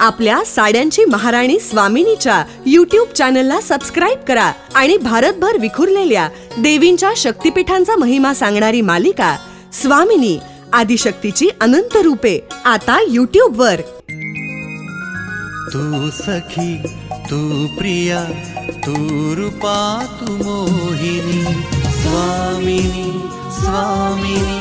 आपल्या साड्यांची महाराणी स्वामिनीच्या YouTube चॅनलला सबस्क्राईब करा आणि भारतभर विखुरलेल्या देवींच्या शक्तिपीठांचा महिमा सांगणारी मालिका स्वामिनी आदिशक्तीची अनंत रूपे आता YouTube वर. तू सखी, तू प्रिया, तू रूपा, तू मोहिनी. स्वामिनी स्वामिनी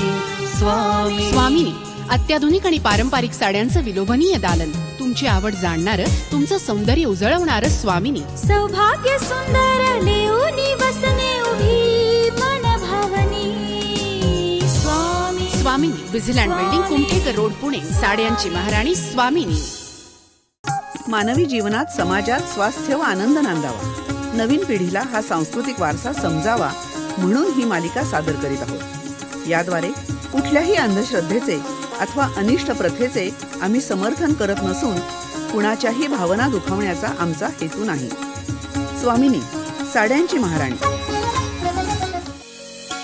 स्वामिनी. स्वामिनी अत्याधुनिक आणि पारंपरिक साड्यांचं विलोभनीय दालन. तुमची आवड जाणणारं, तुमचं सौंदर्य उजळवणारं स्वामिनी. सौभाग्य सुंदर लेऊनी बसने उभी मन भावनी. स्वामिनी विझिलँड बिल्डिंग, कुमठेकर रोड, पुणे. साड्यांची महाराणी स्वामिनी. मानवी जीवनात, समाजात स्वास्थ्य व आनंद नांदावा, नवीन पिढीला हा सांस्कृतिक वारसा समजावा म्हणून ही मालिका सादर करीत आहोत. याद्वारे कुठल्याही अंधश्रद्धेचे अथवा अनिष्ट प्रथेचे आम्ही समर्थन करत नसून कुणाच्याही भावना दुखावण्याचा आमचा हेतू नाही. स्वामिनी साड्यांची महाराणी.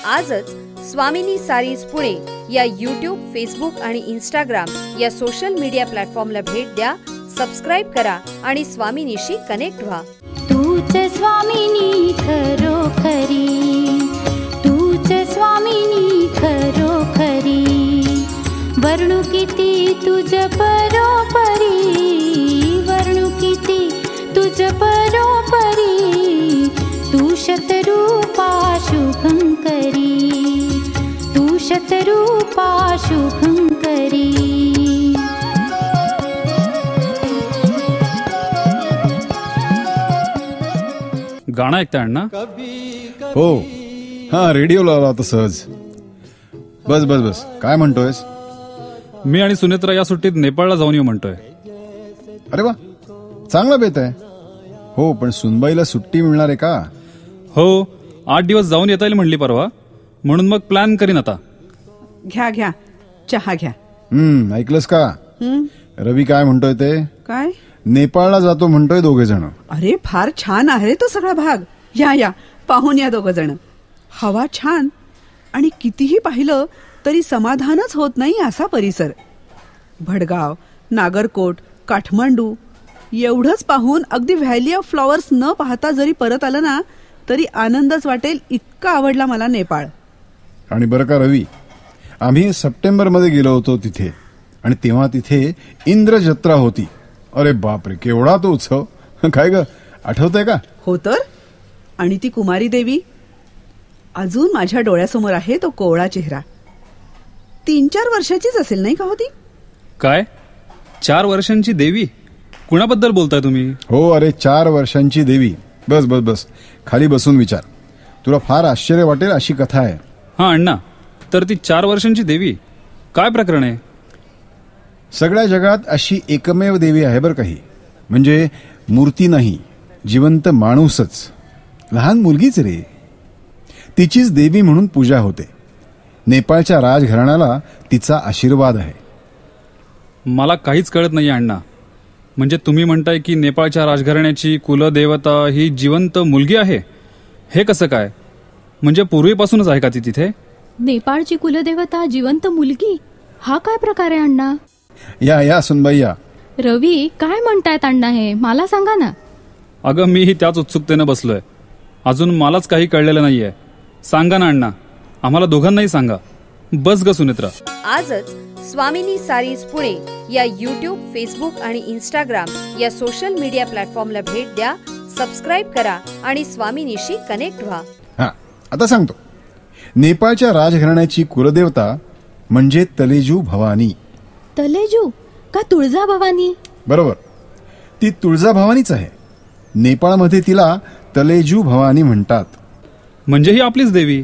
आजच स्वामिनी सारीज पुणे या YouTube, फेसबुक आणि Instagram या सोशल मीडिया प्लॅटफॉर्मला भेट द्या, सबस्क्राईब करा आणि स्वामिनीशी कनेक्ट व्हा. तूच स्वामिनी खरोखरी, तूच स्वामिनी खरोखरी. वर्णू किती तुझ परोपरी, वर्णू किती तुझ परोपरी. तू शतरूपा शुभंकरी, तू शतरूपा शुभंकरी. गाणं ऐकताय अण्णा? हो, हा रेडिओ लावला होता सहज. बस बस बस, काय म्हणतोयस? मी आणि सुनेत्रा या सुट्टीत नेपाळला जाऊन येऊ म्हणतोय. अरे वा, चांगला बेत आहे. हो, पण सुनबाईला सुट्टी मिळणार आहे का? हो, 8 दिवस जाऊन येता येईल म्हणली परवा, म्हणून मग प्लॅन करीन आता. घ्या घ्या, चहा घ्या. ऐकलंस का? रवी काय म्हणतोय ते? काय? नेपाळला जातो म्हणतोय दोघे जण. अरे फार छान आहे तो सगळा भाग. या या, पाहून या दोघ जण. हवा छान आणि कितीही पाहिलं तरी समाधानच होत नाही असा परिसर. भडगाव, नागरकोट, काठमांडू एवढंच पाहून अगदी व्हॅली ऑफ फ्लॉवर्स न पाहता जरी परत आलं ना तरी आनंदच वाटेल, इतका आवडला मला नेपाळ. आणि बरं का रवी, आम्ही सप्टेंबरमध्ये गेलो होतो तिथे आणि तेव्हा तिथे इंद्र जत्रा होती. अरे बापरे, केवढा तो उत्सव. काय ग, आठवतंय का? हो तर. आणि ती कुमारी देवी अजून माझ्या डोळ्यासमोर आहे. तो कोवळा चेहरा. 3-4 वर्षाचीच असेल नाही का होती? काय 4 वर्षांची देवी? कुणाबद्दल बोलताय तुम्ही? हो, अरे 4 वर्षांची देवी. बस बस बस, खाली बसून विचार, तुला फार आश्चर्य वाटेल अशी कथा आहे. हा अण्णा, तर ती 4 वर्षांची देवी काय प्रकरण आहे? सगळ्या जगात अशी एकमेव देवी आहे बरं काही. म्हणजे मूर्ती नाही, जिवंत माणूसच, लहान मुलगीच रे. तिचीच देवी म्हणून पूजा होते. नेपाळच्या राजघराण्याला तिचा आशीर्वाद आहे. मला काहीच कळत नाही अण्णा. म्हणजे तुम्ही म्हणताय की नेपाळच्या राजघराण्याची कुलदेवता ही जिवंत मुलगी आहे? हे कसं काय? म्हणजे पूर्वीपासूनच आहे का ती तिथे? नेपाळची कुलदेवता जिवंत मुलगी, हा काय प्रकार आहे अण्णा? या या सुनबाई या. रवी, काय म्हणतायत अण्णा हे? मला सांगा ना. अगं, मीही त्याच उत्सुकतेनं बसलोय. अजून मलाच काही कळलेलं नाहीये. सांगा ना अण्णा, आम्हाला दोघांनाही सांगा. बस ग सुनेत्रा. आजच स्वामिनी सारीज पुणे या YouTube, फेसबुक आणि Instagram या सोशल मीडिया प्लॅटफॉर्मला भेट द्या, सबस्क्राईब करा आणि स्वामिनीशी कनेक्ट व्हा. हा, आता सांगतो. नेपाळच्या राजघराण्याची कुलदेवता म्हणजे तलेजू भवानी. तलेजू का तुळजा भवानी? बरोबर, ती तुळजा भवानीच आहे. नेपाळमध्ये तिला तलेजू भवानी म्हणतात. म्हणजे ही आपलीच देवी,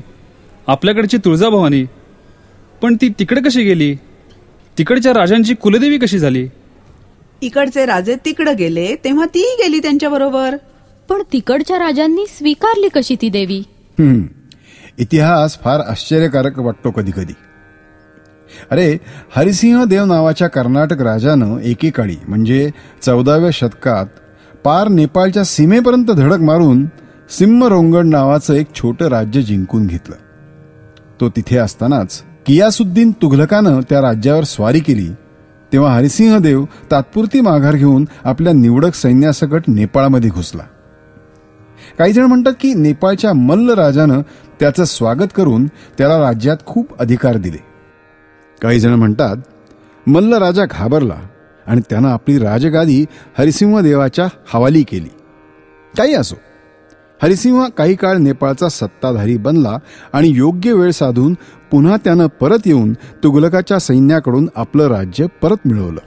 आपल्याकडची तुळजा भवानी. पण ती तिकडे कशी गेली? तिकडच्या राजांची कुलदेवी कशी झाली? इकडचे राजे तिकडे गेले तेव्हा ती गेली त्यांच्या बरोबर. पण तिकडच्या राजांनी स्वीकारली कशी ती देवी? इतिहास फार आश्चर्यकारक वाटतो कधी कधी. अरे, हरिसिंह देव नावाच्या कर्नाटक राजानं एकेकाळी म्हणजे 14व्या शतकात पार नेपाळच्या सीमेपर्यंत धडक मारून सिम्मरोंगड नावाचं एक छोटं राज्य जिंकून घेतलं. तो तिथे असतानाच कियासुद्दीन तुघलकानं त्या राज्यावर स्वारी केली तेव्हा हरिसिंहदेव तात्पुरती माघार घेऊन आपल्या निवडक सैन्यासकट नेपाळमध्ये घुसला. काही जण म्हणतात की नेपाळच्या मल्ल राजानं त्याचं स्वागत करून त्याला राज्यात खूप अधिकार दिले. काही जण म्हणतात मल्ल राजा घाबरला आणि त्यानं आपली राजगादी हरिसिंहदेवाच्या हवाली केली. काही असो, हरिसिंह काही काळ नेपाळचा सत्ताधारी बनला आणि योग्य वेळ साधून पुन्हा त्यानं परत येऊन तुघलकाच्या सैन्याकडून आपलं राज्य परत मिळवलं.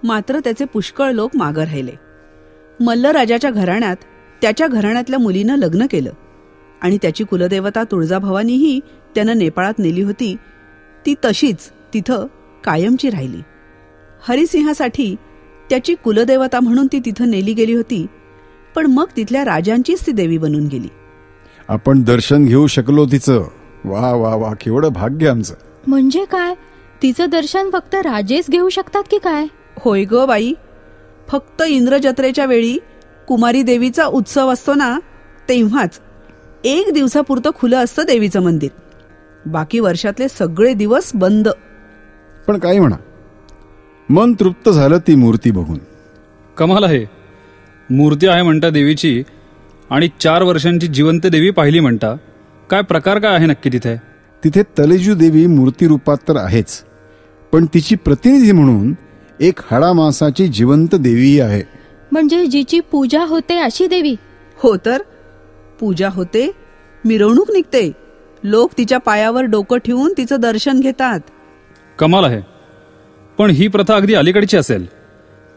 मात्र त्याचे पुष्कळ लोक मागं राहिले. मल्ल राजाच्या घराण्यात त्याच्या घराण्यातल्या मुलीनं लग्न केलं आणि त्याची कुलदेवता तुळजाभवानीही त्यानं नेपाळात नेली होती. ती तशीच तिथं कायमची राहिली. हरिसिंहासाठी त्याची कुलदेवता म्हणून ती तिथं नेली गेली होती, पण मग तिथल्या राजांचीच ती देवी बनून गेली. आपण दर्शन घेऊ शकलो तिचं. वा वा वा, केवढं भाग्य आमचं. म्हणजे काय, तिचं दर्शन फक्त राजेच घेऊ शकतात की काय? होय ग बाई, फक्त इंद्रजत्रेच्या वेळी कुमारी देवीचा उत्सव असतो ना, तेव्हाच 1 दिवसापुरतं खुलं असतं देवीचं मंदिर. बाकी वर्षातले सगळे दिवस बंद. पण काही म्हणा, मन तृप्त झालं ती मूर्ती बघून. कमाल आहे. मूर्ती आहे म्हणता देवीची आणि 4 वर्षांची जिवंत देवी पाहिली म्हणता. काय प्रकार काय आहे नक्की तिथे? तिथे तलेजू देवी मूर्ती रूपात तर आहेच, पण तिची प्रतिनिधी म्हणून एक हाडामांसाची जिवंत देवीही आहे. म्हणजे जिची पूजा होते अशी देवी? हो तर, पूजा होते, मिरवणूक निघते, लोक तिच्या पायावर डोकं ठेवून तिचं दर्शन घेतात. कमाल आहे. पण ही प्रथा अगदी अलीकडची असेल.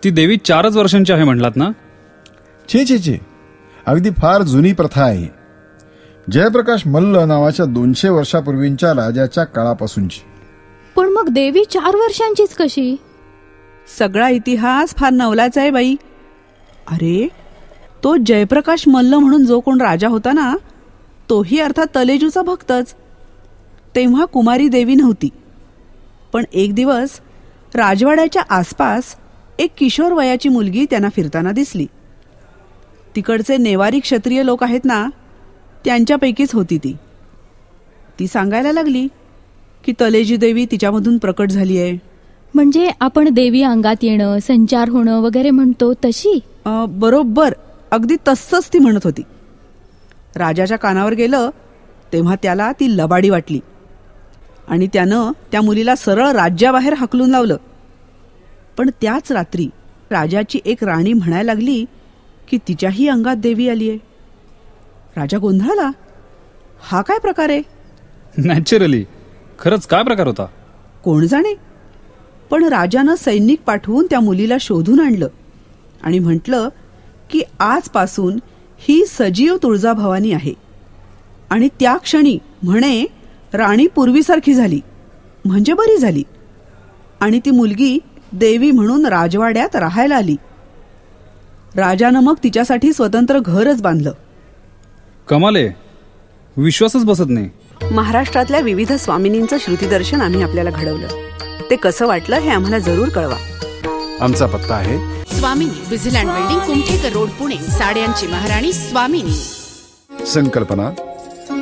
ती देवी 4च वर्षांची आहे म्हणलात ना? चे अगदी फार जुनी प्रथा आहे. जयप्रकाश मल्ल नावाच्या 200 वर्षापूर्वींच्या राजाच्या काळापासूनची. पण मग देवी 4 वर्षांचीच कशी? सगळा इतिहास फार नवलाच आहे बाई. अरे, तो जयप्रकाश मल्ल म्हणून जो कोण राजा होता ना, तोही अर्थात तलेजूचा भक्तच. तेव्हा कुमारी देवी नव्हती, पण एक दिवस राजवाड्याच्या आसपास एक किशोर वयाची मुलगी त्यांना फिरताना दिसली. तिकडचे नेवारी क्षत्रिय लोक आहेत ना, त्यांच्यापैकीच होती ती. ती सांगायला लागली की तलेजी देवी तिच्यामधून प्रकट झाली आहे. म्हणजे आपण देवी अंगात येणं, संचार होणं वगैरे म्हणतो तशी? बरोबर, अगदी तसंच ती म्हणत होती. राजाच्या कानावर गेलं तेव्हा त्याला ती लबाडी वाटली आणि त्यानं त्या मुलीला सरळ राज्याबाहेर हाकलून लावलं. पण त्याच रात्री राजाची एक राणी म्हणायला लागली की तिच्याही अंगात देवी आली आहे. राजा गोंधळला. हा काय प्रकार आहे? नॅचरली. खरंच काय प्रकार होता? कोण जाणे. पण राजानं सैनिक पाठवून त्या मुलीला शोधून आणलं आणि म्हटलं की आजपासून ही सजीव तुळजाभवानी आहे. आणि त्या क्षणी म्हणे राणी पूर्वीसारखी झाली, म्हणजे बरी झाली. आणि ती मुलगी देवी म्हणून राजवाड्यात राहायला आली. राजानं मग तिच्यासाठी स्वतंत्र घरच बांधलं. कमाले, विश्वासच बसत नाही. महाराष्ट्रातल्या विविध स्वामिनींचं श्रुतीदर्शन आम्ही आपल्याला घडवलं. ते कसं वाटलं हे आम्हाला जरूर कळवा. आमचा पत्ता आहे स्वामिनी, विझिलँड बिल्डिंग, कुमठेकर रोड, पुणे. साड्यांची महाराणी स्वामिनी. संकल्पना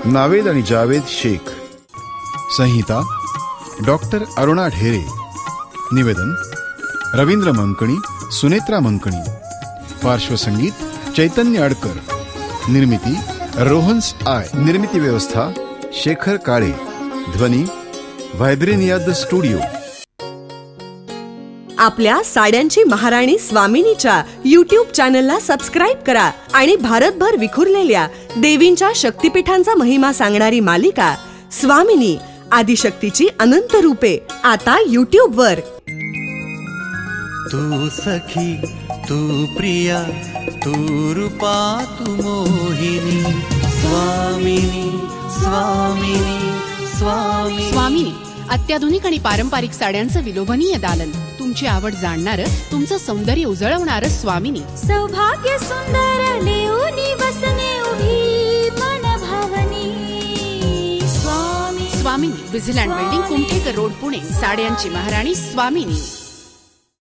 नावेद आणि जावेद शेख. संहिता डॉक्टर अरुणा ढेरे. निवेदन रवींद्र मंकणी, सुनेत्रा मंकणी. पार्श्वसंगीत चैतन्य अडकर. निर्मिती रोहन्स आय. निर्मिती व्यवस्था शेखर काळे. ध्वनी व्हायब्रेनिया द स्टुडिओ. आपल्या साड्यांची महाराणी स्वामिनीच्या YouTube चॅनलला सबस्क्राईब करा आणि भारतभर विखुरलेल्या देवींच्या शक्तिपीठांचा महिमा सांगणारी मालिका स्वामिनी, आदिशक्तीची अनंत रूपे आता YouTube वर. तू सखी, तू प्रिया, तू रूपा, तू मोहिनी. स्वामिनी स्वामिनी स्वामिनी. स्वामिनी, अत्याधुनिक आणि पारंपरिक साड्यांचं विलोभनीय दालन. तुमची आवड जाणणारं, तुमचं सौंदर्य उजळवणारं स्वामिनी. सौभाग्य सुंदर लेऊनी बसने उभी मन भावनी. स्वामिनी, विझिलँड बिल्डिंग, कुमठेकर रोड, पुणे. साड्यांची महाराणी स्वामिनी.